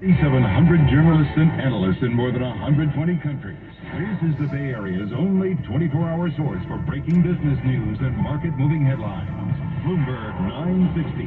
3,700 journalists and analysts in more than 120 countries. This is the Bay Area's only 24-hour source for breaking business news and market-moving headlines. Bloomberg 960.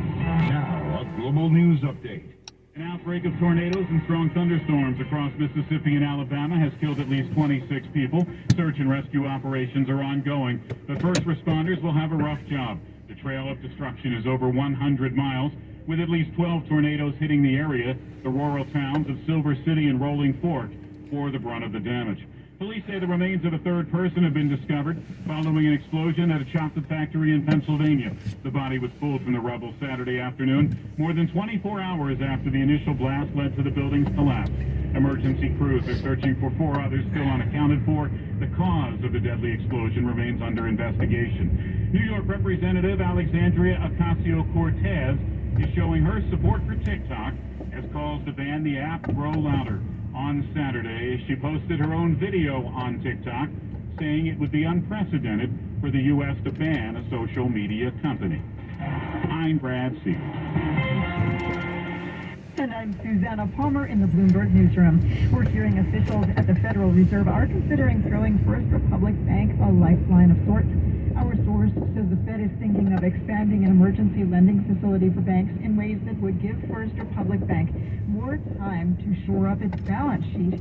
Now, a global news update. An outbreak of tornadoes and strong thunderstorms across Mississippi and Alabama has killed at least 26 people. Search and rescue operations are ongoing, but first responders will have a rough job. The trail of destruction is over 100 miles, with at least 12 tornadoes hitting the area. The rural towns of Silver City and Rolling Fork bore the brunt of the damage. Police say the remains of a third person have been discovered following an explosion at a chocolate factory in Pennsylvania. The body was pulled from the rubble Saturday afternoon, more than 24 hours after the initial blast led to the building's collapse. Emergency crews are searching for 4 others still unaccounted for. The cause of the deadly explosion remains under investigation. New York Representative Alexandria Ocasio-Cortez is showing her support for TikTok as calls to ban the app grow louder. On Saturday, she posted her own video on TikTok, saying it would be unprecedented for the U.S. to ban a social media company. I'm Brad Seals. And I'm Susanna Palmer in the Bloomberg newsroom. We're hearing officials at the Federal Reserve are considering throwing First Republic Bank a lifeline of sorts. Our source says the Fed is thinking of expanding an emergency lending facility for banks in ways that would give First Republic Bank more time to shore up its balance sheet.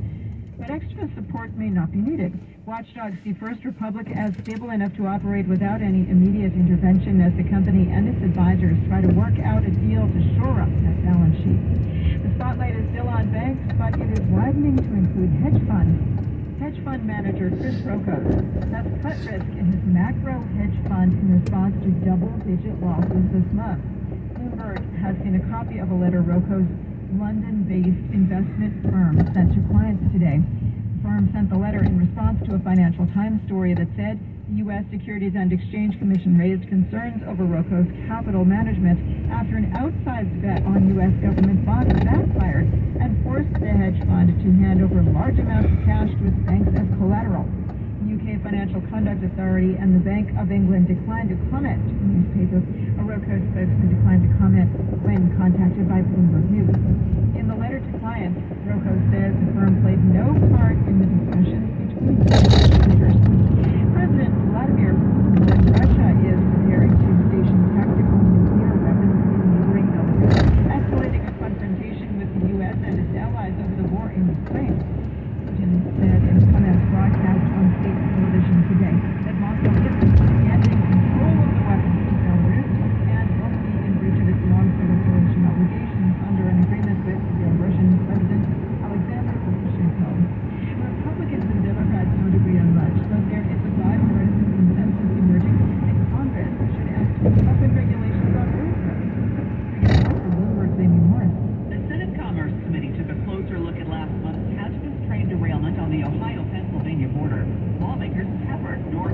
But extra support may not be needed. Watchdogs see First Republic as stable enough to operate without any immediate intervention as the company and its advisors try to work out a deal to shore up that balance sheet. The spotlight is still on banks, but it is widening to include hedge funds. Hedge fund manager Chris Rokos has cut risk in his macro hedge fund in response to double-digit losses this month. Bloomberg has seen a copy of a letter Rokos' London-based investment firm sent to clients today. The firm sent the letter in response to a Financial Times story that said the U.S. Securities and Exchange Commission raised concerns over Rokos' capital management after an outsized bet on U.S. government bonds backfired and forced the hedge fund to hand over large amounts of cash to its banks as collateral. The UK Financial Conduct Authority and the Bank of England declined to comment to the newspaper. A Rokos spokesman declined to comment when contacted by Bloomberg News. In the letter to clients, Rokos says the firm played no part in the discussions between leaders. President Vladimir Putin said Russia is preparing to station tactical nuclear weapons in neighboring Belarus, escalating a confrontation with the U.S. and its allies over the war in Ukraine. Putin said in comments broadcast on state television today that Moscow is handing control of the weapons to Belarus and won't be in breach of its non-proliferation obligations under an agreement with the Russian President Alexander Lukashenko. Republicans and Democrats don't agree on much, but there is a bipartisan consensus emerging that Congress should act to toughen regulations on road trips. Bloomberg's Amy Morris. The Senate Commerce Committee took a closer look at last month's hazardous train derailment on the Ohio-Pennsylvania border. Lawmakers peppered North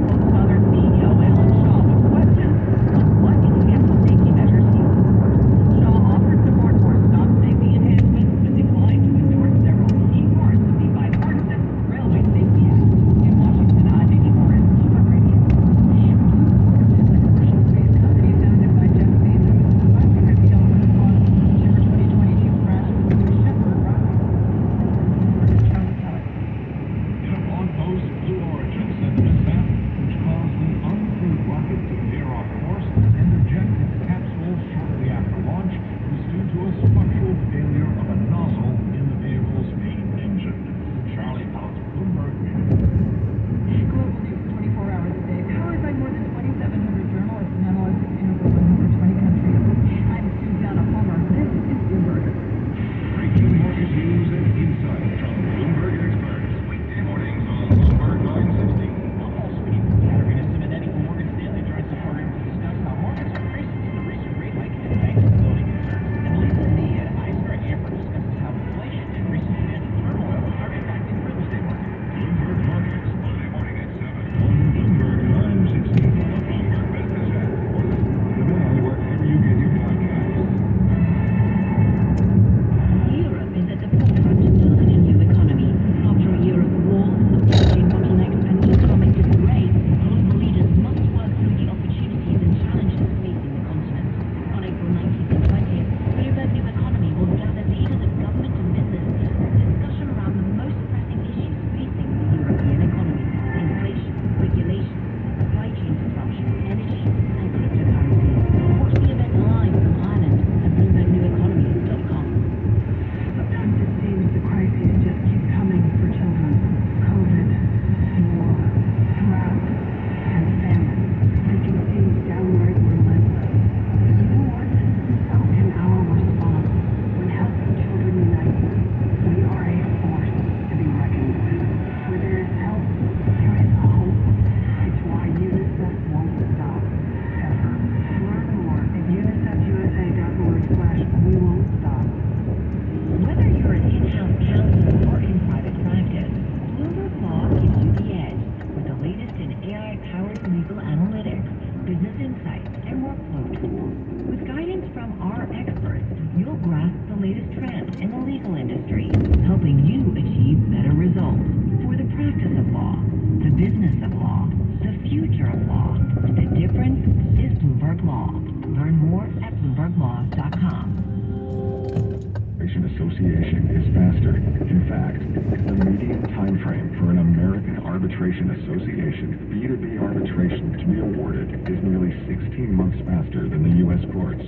Arbitration Association, B2B arbitration to be awarded is nearly 16 months faster than the U.S. courts.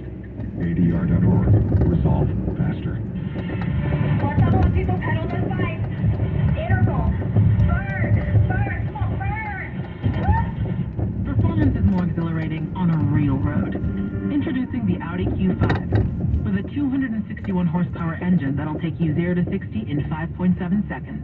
ADR.org. Resolve faster. Watch out when people pedal their bikes. Interval. Burn. Burn. Come on, burn. Performance is more exhilarating on a real road. Introducing the Audi Q5 with a 261 horsepower engine that'll take you 0 to 60 in 5.7 seconds.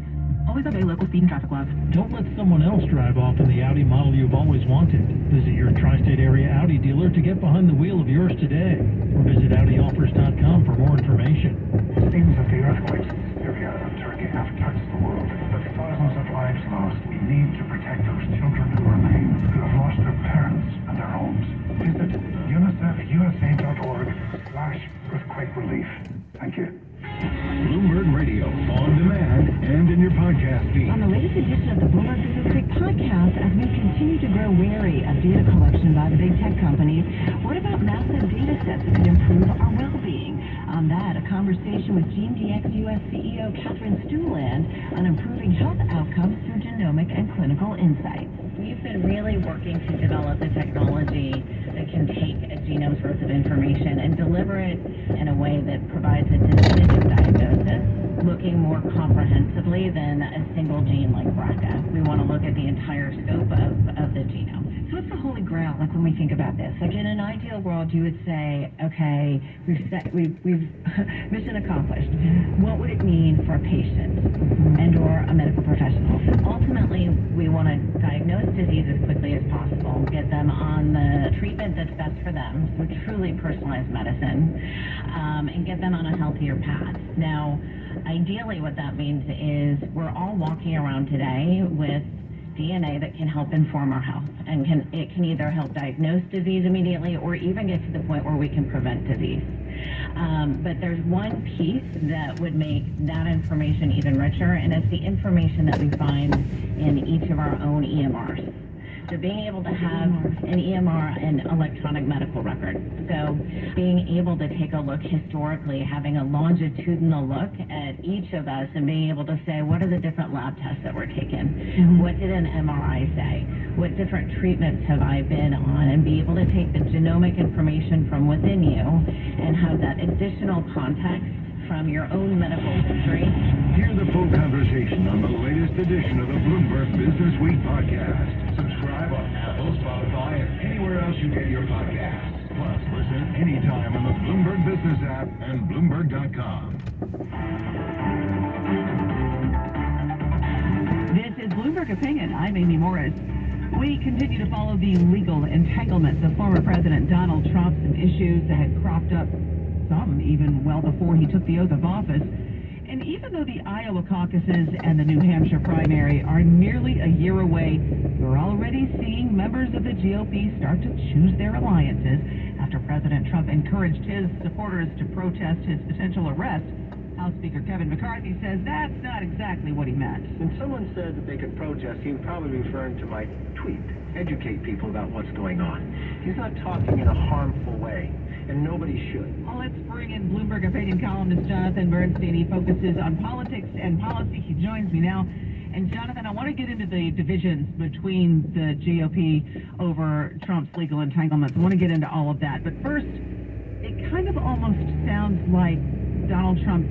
Always obey local speed and traffic laws. Don't let someone else drive off in the Audi model you've always wanted. Visit your tri-state area Audi dealer to get behind the wheel of yours today. Or visit AudiOffers.com for more information. It seems that the earthquakes in Syria and Turkey have touched the world. With thousands of lives lost, we need to protect those children who remain, who have lost their parents and their homes. Visit UNICEFUSA.org/earthquake relief. Thank you. Bloomberg Radio, on demand and in your podcast feed. On the latest edition of the Bloomberg Business Week podcast, as we continue to grow wary of data collection by the big tech companies, what about massive data sets that could improve our well-being? On that, a conversation with GeneDx US CEO Catherine Stuland on improving health outcomes through genomic and clinical insights. We've been really working to develop a technology that can take a genome's worth of information and deliver it in a way that provides a definitive diagnosis, looking more comprehensively than a single gene like BRCA. We want to look at the entire scope of the genome. So what's the holy grail, like when we think about this? Like in an ideal world, you would say, okay, we've mission accomplished. What would it mean for a patient and or a medical professional? Ultimately, we want to diagnose disease as quickly as possible, get them on the treatment that's best for them, so truly personalized medicine, and get them on a healthier path. Now, ideally what that means is we're all walking around today with DNA that can help inform our health, and it can either help diagnose disease immediately or even get to the point where we can prevent disease. But there's one piece that would make that information even richer, and it's the information that we find in each of our own EMRs. So being able to have an EMR, an electronic medical record. So being able to take a look historically, having a longitudinal look at each of us and being able to say, what are the different lab tests that were taken? What did an MRI say? What different treatments have I been on? And be able to take the genomic information from within you and have that additional context from your own medical history. Hear the full conversation on the latest edition of the Bloomberg Business Week podcast. Subscribe on Apple, Spotify, and anywhere else you get your podcasts. Plus, listen anytime on the Bloomberg Business app and Bloomberg.com. This is Bloomberg Opinion. I'm Amy Morris. We continue to follow the legal entanglements of former President Donald Trump, some issues that had cropped up, some even well before he took the oath of office. And even though the Iowa caucuses and the New Hampshire primary are nearly a year away, we're already seeing members of the GOP start to choose their alliances after President Trump encouraged his supporters to protest his potential arrest. House Speaker Kevin McCarthy says that's not exactly what he meant. When someone said that they could protest, he was probably referring to my tweet, educate people about what's going on. He's not talking in a harmful way, and nobody should. Well, let's bring in Bloomberg Opinion columnist Jonathan Bernstein. He focuses on politics and policy. He joins me now. And Jonathan, I want to get into the divisions between the GOP over Trump's legal entanglements. I want to get into all of that. But first, it kind of almost sounds like Donald Trump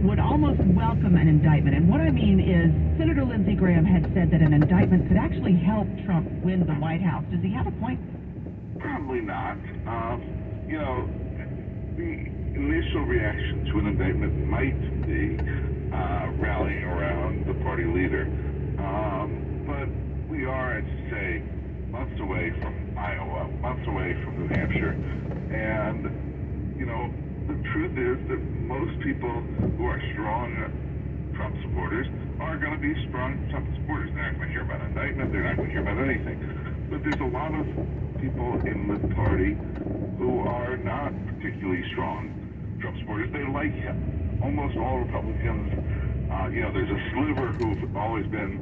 would almost welcome an indictment. And what I mean is, Senator Lindsey Graham had said that an indictment could actually help Trump win the White House. Does he have a point? Probably not. The initial reaction to an indictment might be rallying around the party leader. But we are, I'd say, months away from Iowa, months away from New Hampshire. And, the truth is that most people who are strong Trump supporters are going to be strong Trump supporters. They're not going to hear about an indictment. They're not going to hear about anything. But there's a lot of people in the party who are not particularly strong Trump supporters. They like him. Almost all Republicans, there's a sliver who've always been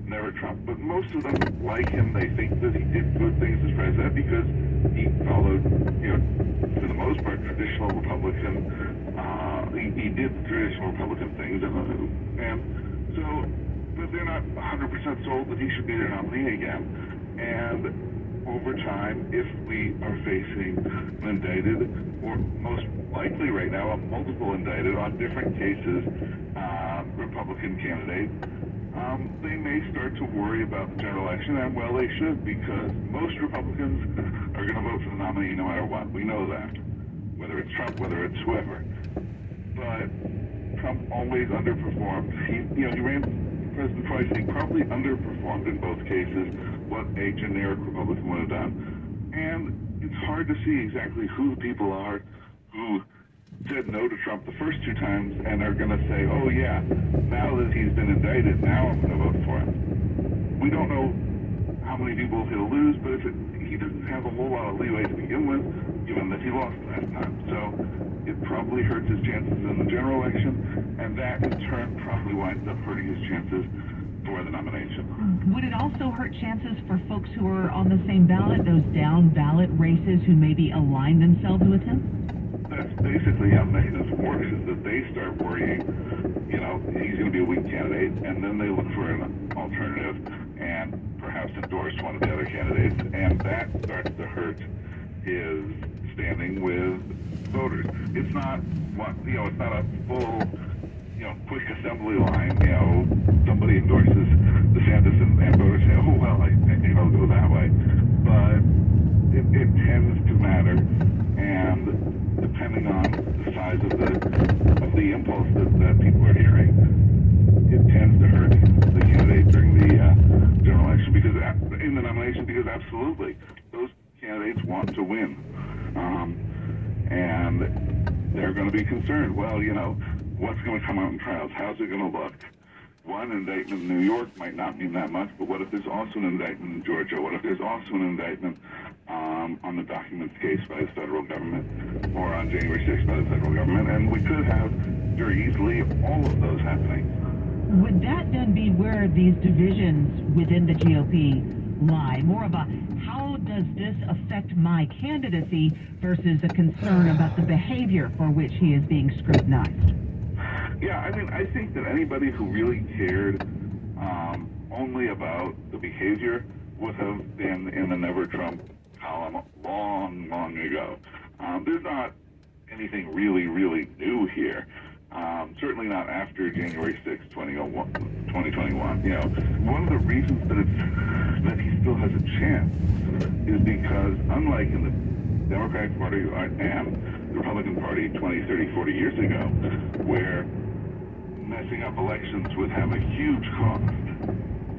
never Trump, but most of them like him. They think that he did good things as president because he followed, for the most part, traditional Republican. He did traditional Republican things, and so but they're not 100% sold that he should be their nominee again. And over time, if we are facing an indicted, or most likely right now, a multiple indicted on different cases, Republican candidate, they may start to worry about the general election, and well, they should, because most Republicans are going to vote for the nominee no matter what. We know that, whether it's Trump, whether it's whoever. But Trump always underperformed. He ran president twice, and he probably underperformed in both cases what a generic Republican would have done. And it's hard to see exactly who the people are who said no to Trump the first two times and are going to say, oh yeah, now that he's been indicted, now I'm going to vote for him. We don't know how many people he'll lose, but he doesn't have a whole lot of leeway to begin with, given that he lost last time. So it probably hurts his chances in the general election, and that in turn probably winds up hurting his chances for the nomination. Would it also hurt chances for folks who are on the same ballot, those down ballot races who maybe align themselves with him? That's basically how the mechanism works, is that they start worrying, he's going to be a weak candidate, and then they look for an alternative and perhaps endorse one of the other candidates, and that starts to hurt his standing with voters. It's not it's not a full, quick assembly line, somebody endorses DeSantis and voters say, oh, well, I think I'll go that way. But it tends to matter, and depending on the size of the impulse that people are hearing, it tends to hurt the candidate during the general election, because in the nomination, because absolutely, those candidates want to win. And they're going to be concerned, well, what's going to come out in trials? How's it going to look? One indictment in New York might not mean that much, but what if there's also an indictment in Georgia? What if there's also an indictment on the documents case by the federal government, or on January 6th by the federal government? And we could have very easily all of those happening. Would that then be where these divisions within the GOP lie? More about how does this affect my candidacy versus a concern about the behavior for which he is being scrutinized? Yeah, I think that anybody who really cared only about the behavior would have been in the Never Trump column long, long ago. There's not anything really, really new here. Certainly not after January 6, 2021. One of the reasons that he still has a chance is because, unlike in the Democratic Party and the Republican Party 20, 30, 40 years ago, where messing up elections would have a huge cost,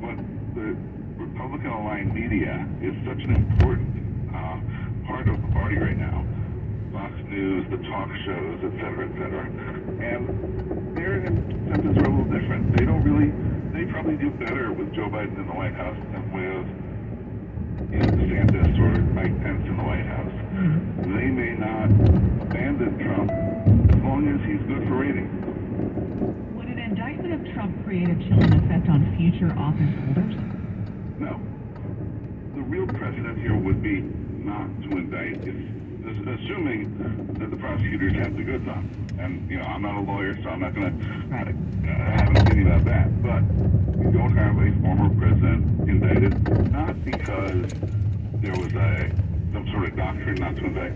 what the Republican-aligned media is such an important part of the party right now. Fox News, the talk shows, et cetera, and their incentives are a little different. They probably do better with Joe Biden in the White House than with DeSantis or Mike Pence in the White House. They may not abandon Trump as long as he's good for ratings. Would an indictment of Trump create a chilling effect on future office holders? No. The real precedent here would be not to indict, assuming that the prosecutors have the goods on. And, I'm not a lawyer, so I'm not going to have an opinion about that. But you don't have a former president indicted, not because there was some sort of doctrine not to indict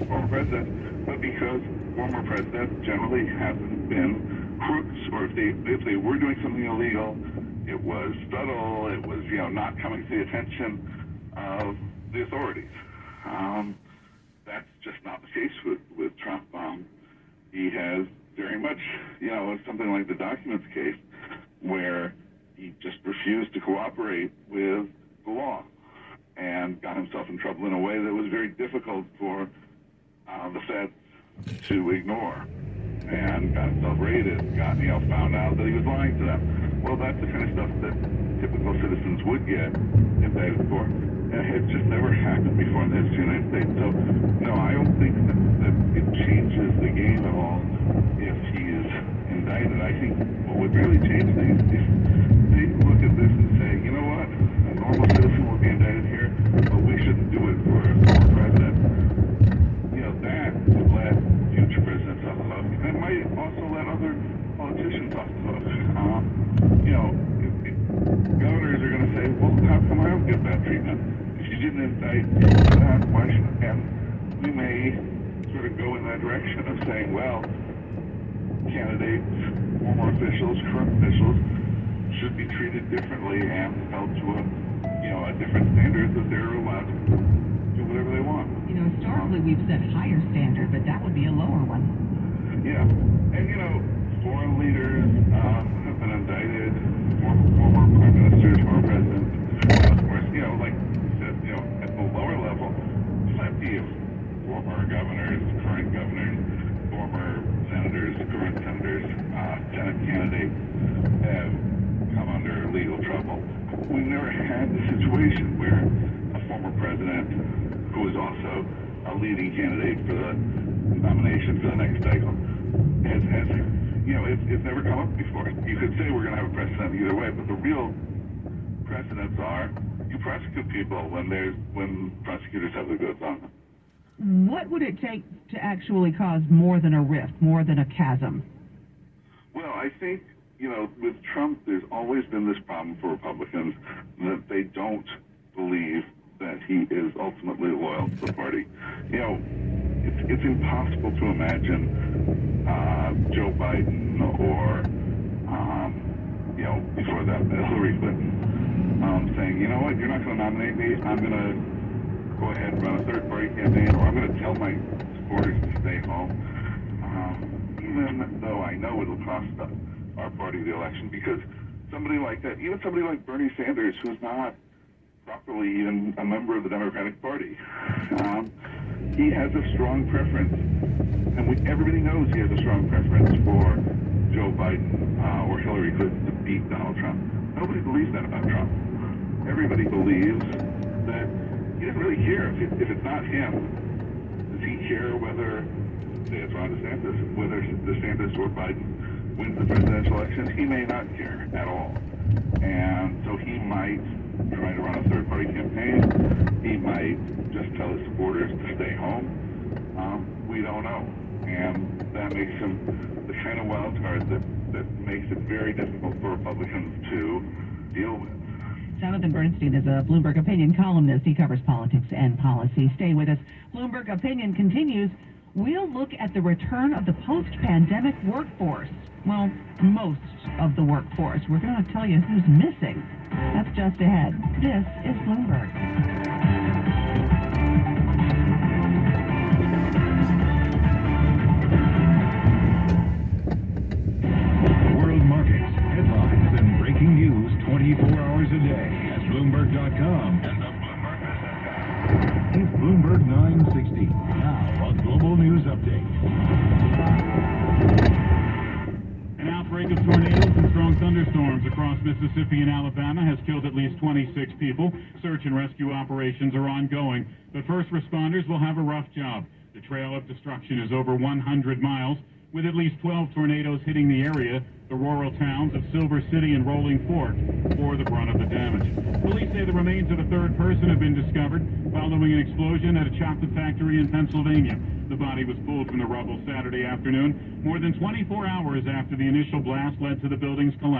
former presidents, but because former presidents generally haven't been crooks, or if they were doing something illegal, it was subtle, it was, not coming to the attention of the authorities. That's just not the case with Trump. He has very much, something like the documents case, where he just refused to cooperate with the law and got himself in trouble in a way that was very difficult for the feds to ignore, and got himself raided, found out that he was lying to them. Well, that's the kind of stuff that typical citizens would get indicted for. And it's just never happened before in the history of the United States. So, no, I don't think that it changes the game at all if he is indicted. I think what would really change things is they look at this and say, you know what, a normal citizen would be indicted here, but we shouldn't do it for a former president. That would let future presidents off the hook. And it might also let other politicians off the hook. get that treatment. If you didn't indict that, why should, and we may sort of go in that direction of saying, well, candidates, former officials, current officials should be treated differently and held to a different standard that they're allowed to do whatever they want. Historically we've set higher standard, but that would be a lower one. Yeah, and foreign leaders have been indicted, former prime ministers, former presidents, of course, like you said, at the lower level, plenty of former governors, current governors, former senators, current senators, Senate candidates have come under legal trouble. We've never had the situation where a former president, who is also a leading candidate for the nomination for the next cycle, it's never come up before. You could say we're going to have a precedent either way, but the real precedents are you prosecute people when prosecutors have the goods on them. What would it take to actually cause more than a rift, more than a chasm? Well, I think, with Trump, there's always been this problem for Republicans that they don't believe that he is ultimately loyal to the party. It's impossible to imagine Joe Biden or, before that, Hillary Clinton saying, you know what, you're not going to nominate me, I'm going to go ahead and run a third-party campaign, or I'm going to tell my supporters to stay home, even though I know it'll cost our party the election, because somebody like that, even somebody like Bernie Sanders, who's not properly even a member of the Democratic Party, he has a strong preference, and everybody knows he has a strong preference for Joe Biden or Hillary Clinton to beat Donald Trump. Nobody believes that about Trump. Everybody believes that he doesn't really care if it's not him. Does he care whether, say it's Ron DeSantis, whether DeSantis or Biden wins the presidential election? He may not care at all. And so he might try to run a third-party campaign. He might just tell his supporters to stay home. We don't know. And that makes him the kind of wild card that makes it very difficult for Republicans to deal with. Jonathan Bernstein is a Bloomberg Opinion columnist. He covers politics and policy. Stay with us. Bloomberg Opinion continues. We'll look at the return of the post-pandemic workforce. Well, most of the workforce. We're going to tell you who's missing. That's just ahead. This is Bloomberg. World markets, headlines, and breaking news 24 hours a day at Bloomberg.com and the Bloomberg Business Guide. It's Bloomberg 960. Now, a global news update. An outbreak of tornadoes and strong thunderstorms across Mississippi and Alabama has killed at least 26 people. Search and rescue operations are ongoing, but first responders will have a rough job. The trail of destruction is over 100 miles, with at least 12 tornadoes hitting the area. The rural towns of Silver City and Rolling Fork bore the brunt of the damage. Police say the remains of a third person have been discovered following an explosion at a chocolate factory in Pennsylvania. The body was pulled from the rubble Saturday afternoon, more than 24 hours after the initial blast led to the building's collapse.